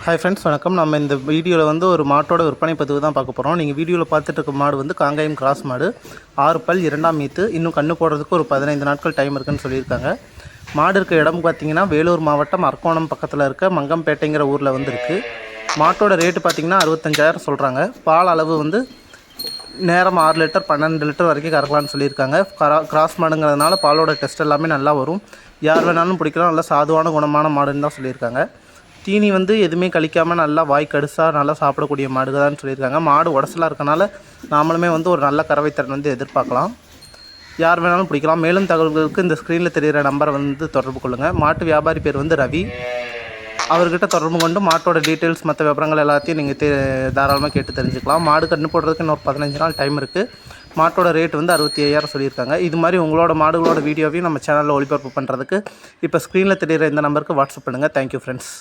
Hi friends, வணக்கம். நம்ம இந்த வீடியோவில் வந்து ஒரு மாட்டோட விற்பனை பதிவு தான் பார்க்க போகிறோம். நீங்கள் வீடியோவில் பார்த்துட்டு இருக்க மாடு வந்து காங்கேயம் கிராஸ் மாடு, 6 பல் 2ஆம் ஈத்து. இன்னும் கன்று போடுறதுக்கு ஒரு 15 நாட்கள் டைம் இருக்குன்னு சொல்லியிருக்காங்க. மாடு இருக்க இடம் பார்த்திங்கன்னா வேலூர் மாவட்டம் அரக்கோணம் பக்கத்தில் இருக்க மங்கம்பேட்டைங்கிற ஊரில் வந்து இருக்குது. மாட்டோட ரேட்டு பார்த்திங்கன்னா 65,000 சொல்கிறாங்க. பால் அளவு வந்து நேரம் 6 லிட்டர் 12 லிட்டர் வரைக்கும் கறக்கலான்னு சொல்லியிருக்காங்க. கிராஸ் மாடுங்கிறதுனால பாலோட டெஸ்ட் எல்லாமே நல்லா வரும். யார் வேணாலும் பிடிக்கலாம். நல்லா சாதுவான குணமான மாடுன்னு தான் சொல்லியிருக்காங்க. தீனி வந்து எதுவுமே கழிக்காமல் நல்லா வாய் கடுசாக நல்லா சாப்பிடக்கூடிய மாடுகள் தான் சொல்லியிருக்காங்க. மாடு உடசலாக இருக்கனால நாமளுமே வந்து ஒரு நல்ல கறவைத்திறன் வந்து எதிர்பார்க்கலாம். யார் வேணாலும் பிடிக்கலாம். மேலும் தகவல்களுக்கு இந்த ஸ்க்ரீனில் தெரிகிற நம்பரை வந்து தொடர்பு கொள்ளுங்கள். மாட்டு வியாபாரி பேர் வந்து ரவி. அவர்கிட்ட தொடர்பு கொண்டு மாட்டோட டீட்டெயில்ஸ் மற்ற விவரங்கள் எல்லாத்தையும் நீங்கள் தாராளமாக கேட்டு தெரிஞ்சுக்கலாம். மாடு கன்று போடுறதுக்கு இன்னொரு 15 நாள் டைம் இருக்குது. மாட்டோட ரேட் வந்து 65,000 சொல்லியிருக்காங்க. இது மாதிரி உங்களோட மாடுகளோட வீடியோவையும் நம்ம சேனலில் ஒளிபரப்பு பண்ணுறதுக்கு இப்போ ஸ்க்ரீனில் தெரிகிற இந்த நம்பருக்கு வாட்ஸ்அப் பண்ணுங்கள். Thank you friends.